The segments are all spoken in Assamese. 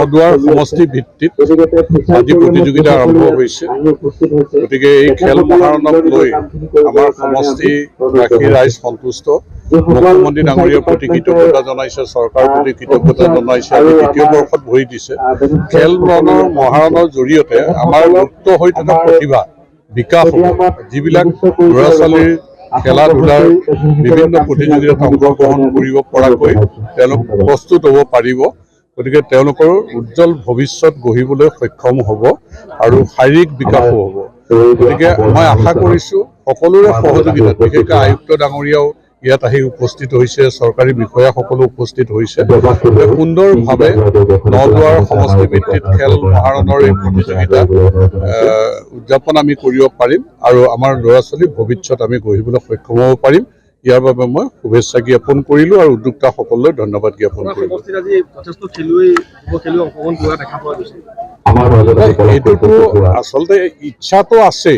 নদুৱাৰ সমষ্টি ভিত্তিত আজি প্ৰতিযোগিতা আৰম্ভ হৈছে। গতিকে এই খেল মহাৰণক লৈ আমাৰ সমষ্টিবাসী ৰাইজ সন্তুষ্ট। মুখ্যমন্ত্ৰী ডাঙৰীয়াৰ প্ৰতি কৃতজ্ঞতা জনাইছে, চৰকাৰৰ প্ৰতি কৃতজ্ঞতা জনাইছে। আজি দ্বিতীয় বৰ্ষত ভৰি দিছে। খেল মহাৰণৰ জৰিয়তে আমাৰ মুক্ত হৈ থকা প্ৰতিভা বিকাশ হ'ব। যিবিলাক ল'ৰা ছোৱালীৰ খেলা ধূলাৰ বিভিন্ন প্ৰতিযোগিতাত অংশগ্ৰহণ কৰিব পৰাকৈ তেওঁলোক প্ৰস্তুত হ'ব পাৰিব। গতিকে তেওঁলোকৰ উজ্জ্বল ভৱিষ্যত গঢ়িবলৈ সক্ষম হ'ব আৰু শাৰীৰিক বিকাশো হ'ব। গতিকে মই আশা কৰিছোঁ সকলোৰে সহযোগিতাত, বিশেষকৈ আয়ুক্ত ডাঙৰীয়াও ইয়াত আহি উপস্থিত হৈছে, চৰকাৰী বিষয়াসকলো উপস্থিত হৈছে। সুন্দৰভাৱে নদুৱাৰ সমষ্টি ভিত্তিত খেল মহাৰণৰ এই প্ৰতিযোগিতা উদযাপন আমি কৰিব পাৰিম আৰু আমাৰ ল'ৰা ছোৱালীৰ ভৱিষ্যত আমি গঢ়িবলৈ সক্ষম হ'ব পাৰিম। ইয়াৰ বাবে মই শুভেচ্ছা জ্ঞাপন কৰিলোঁ আৰু উদ্যোক্তাসকললৈ ধন্যবাদ জ্ঞাপন কৰিলোঁ। এইটোতো আচলতে ইচ্ছাটো আছে,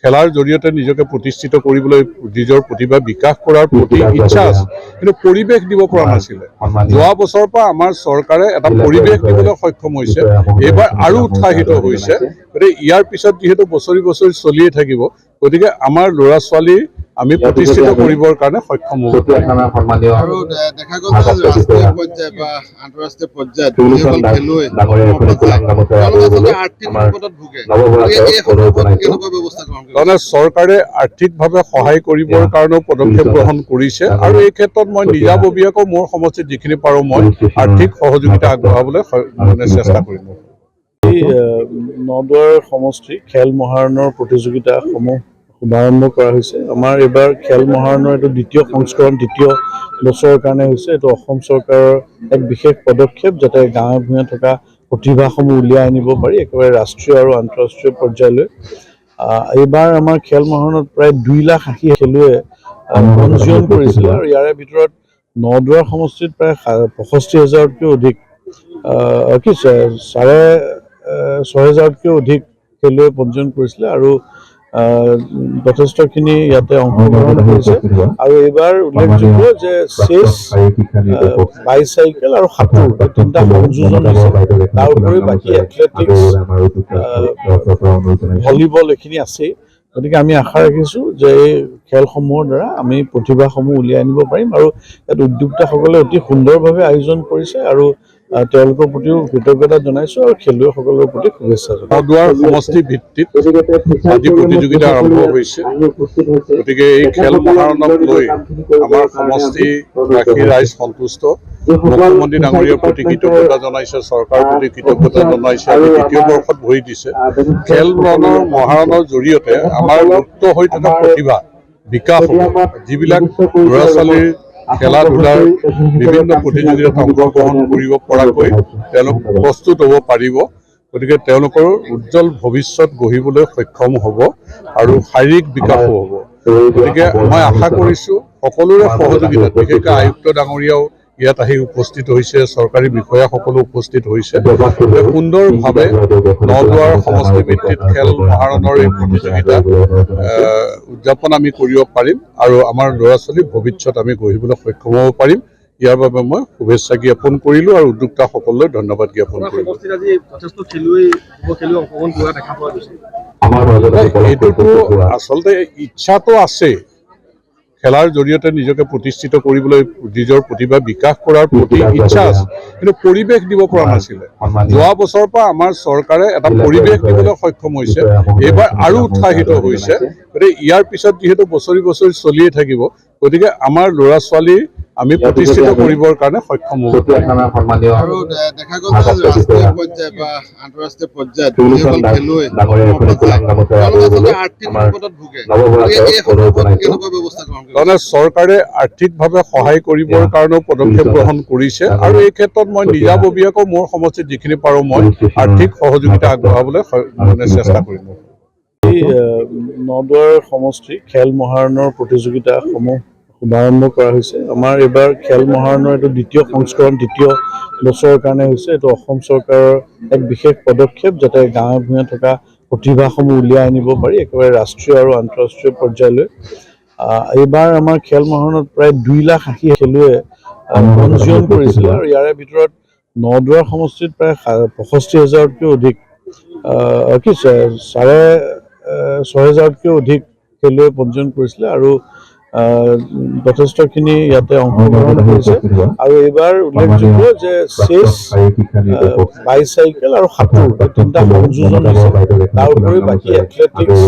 খেলাৰ জৰিয়তে নিজকে প্ৰতিষ্ঠিত কৰিবলৈ, নিজৰ প্ৰতিভা বিকাশ কৰাৰ প্ৰতি ইচ্ছা আছে, কিন্তু পৰিৱেশ দিব পৰা নাছিলে। যোৱা বছৰৰ পৰা আমাৰ চৰকাৰে এটা পৰিৱেশ দিবলৈ সক্ষম হৈছে। এইবাৰ আৰু উৎসাহিত হৈছে। গতিকে ইয়াৰ পিছত যিহেতু বছৰি বছৰি চলিয়ে থাকিব, গতিকে আমাৰ ল'ৰা ছোৱালী আমি প্ৰতিষ্ঠিত কৰিবৰ কাৰণে সক্ষম হ'ব। আৰু দেখা গ'ল যে ৰাষ্ট্ৰীয় পৰ্যায় বা আন্তঃৰাষ্ট্ৰীয় পৰ্যায়ত যিসকল খেলুৱৈ আৰ্থিক সংকটত ভোগে, তাৰমানে চৰকাৰে আৰ্থিকভাৱে সহায় কৰিবৰ কাৰণেও পদক্ষেপ গ্ৰহণ কৰিছে আৰু এই ক্ষেত্ৰত মই নিজাববীয়াকৈ মোৰ সমষ্টিত যিখিনি পাৰোঁ মই আৰ্থিক সহযোগিতা আগবঢ়াবলৈ চেষ্টা কৰিম। নদুৱাৰ সমষ্টি খেল মহাৰণৰ প্ৰতিযোগিতাসমূহ শুভাৰম্ভ কৰা হৈছে। আমাৰ এইবাৰ খেল মহাৰণৰ এইটো দ্বিতীয় সংস্কৰণ, দ্বিতীয় বছৰৰ কাৰণে হৈছে। এইটো অসম চৰকাৰৰ এক বিশেষ পদক্ষেপ, যাতে গাঁৱে ভূঞে থকা প্ৰতিভাসমূহ উলিয়াই আনিব পাৰি একেবাৰে ৰাষ্ট্ৰীয় আৰু আন্তঃৰাষ্ট্ৰীয় পৰ্যায়লৈ। এইবাৰ আমাৰ খেল মহাৰণত প্ৰায় 2,80,000 খেলুৱৈ পঞ্জীয়ন কৰিছিলে আৰু ইয়াৰে ভিতৰত নদুৱাৰ সমষ্টিত প্ৰায় 65,000তকৈ অধিক, 6,500তকৈও অধিক খেলুৱৈ পঞ্জীয়ন কৰিছিলে আৰু যথেষ্টখিনি ইয়াতে অংশগ্ৰহণ কৰিছে। আৰু এইবাৰ উল্লেখযোগ্য যে চেছ, বাইচাইকেল আৰু সাঁতোৰ এই তিনিটা সংযোজন দিছে। তাৰ উপৰিও বাকী এথলেটিক্স, ভলীবল এইখিনি আছেই। গতিকে আমি আশা ৰাখিছোঁ যে এই খেলসমূহৰ দ্বাৰা আমি প্ৰতিভাসমূহ উলিয়াই আনিব পাৰিম আৰু ইয়াত উদ্যোক্তাসকলে অতি সুন্দৰভাৱে আয়োজন কৰিছে আৰু তেওঁলোকৰ প্ৰতিও কৃতজ্ঞতা জনাইছোঁ আৰু খেলুৱৈসকলৰ প্ৰতি শুভেচ্ছা জনাইছোঁ। নদুৱাৰ সমষ্টি ভিত্তিত আজি প্ৰতিযোগিতা আৰম্ভ হৈছে। গতিকে এই খেল মহাৰণক লৈ আমাৰ সমষ্টিবাসী ৰাইজ সন্তুষ্ট। মুখ্যমন্ত্ৰী ডাঙৰীয়াৰ প্ৰতি কৃতজ্ঞতা জনাইছে, চৰকাৰৰ প্ৰতি কৃতজ্ঞতা জনাইছে। আজি দ্বিতীয় বৰ্ষত ভৰি দিছে। খেল মহাৰণৰ জৰিয়তে আমাৰ মুক্ত হৈ থকা প্ৰতিভা বিকাশ হ'ব। যিবিলাক ল'ৰা ছোৱালীৰ খেলা ধূলাৰ বিভিন্ন প্ৰতিযোগিতাত অংশগ্ৰহণ কৰিব পৰাকৈ তেওঁলোক প্ৰস্তুত হ'ব পাৰিব। গতিকে তেওঁলোকৰ উজ্জ্বল ভৱিষ্যত গঢ়িবলৈ সক্ষম হ'ব আৰু শাৰীৰিক বিকাশো হ'ব। গতিকে মই আশা কৰিছোঁ সকলোৰে সহযোগিতাত, বিশেষকৈ আয়ুক্ত ডাঙৰীয়াও ইয়াত আহি উপস্থিত হৈছে, চৰকাৰী বিষয়াসকলো উপস্থিত হৈছে। সুন্দৰভাৱে নদুৱাৰ সমষ্টি ভিত্তিত খেল মহাৰণৰ এই প্ৰতিযোগিতা উদযাপন আমি কৰিব পাৰিম আৰু আমাৰ ল'ৰা ছোৱালীৰ ভৱিষ্যত আমি গঢ়িবলৈ সক্ষম হ'ব পাৰিম। ইয়াৰ বাবে মই শুভেচ্ছা জ্ঞাপন কৰিলোঁ আৰু উদ্যোক্তাসকললৈ ধন্যবাদ জ্ঞাপন কৰিলোঁ। এইটোতো আচলতে ইচ্ছাটো আছে, খেলাৰ জৰিয়তে নিজকে প্ৰতিষ্ঠিত কৰিবলৈ, নিজৰ প্ৰতিভা বিকাশ কৰাৰ প্ৰতি ইচ্ছা আছে, কিন্তু পৰিৱেশ দিব পৰা নাছিলে। যোৱা বছৰৰ পৰা আমাৰ চৰকাৰে এটা পৰিৱেশ দিবলৈ সক্ষম হৈছে। এইবাৰ আৰু উৎসাহিত হৈছে। গতিকে ইয়াৰ পিছত যিহেতু বছৰি বছৰি চলিয়ে থাকিব, গতিকে আমাৰ ল'ৰা ছোৱালী আমি প্ৰতিষ্ঠিত কৰিবৰ কাৰণে সক্ষম হ'ব। আৰু দেখা গ'ল যে ৰাষ্ট্ৰীয় পৰ্যায় বা আন্তঃৰাষ্ট্ৰীয় পৰ্যায়ত যিসকল খেলুৱৈ আৰ্থিক সংকটত ভোগে, তাৰমানে চৰকাৰে আৰ্থিকভাৱে সহায় কৰিবৰ কাৰণেও পদক্ষেপ গ্ৰহণ কৰিছে আৰু এই ক্ষেত্ৰত মই নিজাববীয়াকৈ মোৰ সমষ্টিত যিখিনি পাৰোঁ মই আৰ্থিক সহযোগিতা আগবঢ়াবলৈ চেষ্টা কৰিম। নদুৱাৰ সমষ্টি খেল মহাৰণৰ প্ৰতিযোগিতাসমূহ শুভাৰম্ভ কৰা হৈছে। আমাৰ এইবাৰ খেল মহাৰণৰ এইটো দ্বিতীয় সংস্কৰণ, দ্বিতীয় বছৰৰ কাৰণে হৈছে। এইটো অসম চৰকাৰৰ এক বিশেষ পদক্ষেপ, যাতে গাঁৱে ভূঞে থকা প্ৰতিভাসমূহ উলিয়াই আনিব পাৰি একেবাৰে ৰাষ্ট্ৰীয় আৰু আন্তঃৰাষ্ট্ৰীয় পৰ্যায়লৈ। এইবাৰ আমাৰ খেল মহাৰণত প্ৰায় 2,80,000 খেলুৱৈ পঞ্জীয়ন কৰিছিলে আৰু ইয়াৰে ভিতৰত নদুৱাৰ সমষ্টিত প্ৰায় 65,000তকৈও অধিক কি 6,500তকৈও অধিক খেলুৱৈ পঞ্জীয়ন কৰিছিলে আৰু যথেষ্টখিনি ইয়াতে অংশগ্ৰহণ কৰিছে আৰু এইবাৰ উল্লেখযোগ্য যে চেছ, বাইচাইকেল আৰু সাঁতোৰ এই তিনিটা সংযোজন হৈছে। তাৰ উপৰিও বাকী এথলেটিক্স,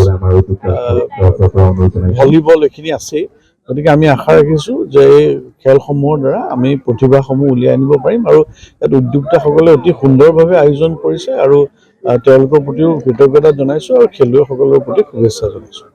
ভলীবল এইখিনি আছেই। গতিকে আমি আশা ৰাখিছোঁ যে এই খেলসমূহৰ দ্বাৰা আমি প্ৰতিভাসমূহ উলিয়াই আনিব পাৰিম আৰু ইয়াত উদ্যোক্তাসকলে অতি সুন্দৰভাৱে আয়োজন কৰিছে আৰু তেওঁলোকৰ প্ৰতিও কৃতজ্ঞতা জনাইছোঁ আৰু খেলুৱৈসকলৰ প্ৰতি শুভেচ্ছা জনাইছোঁ।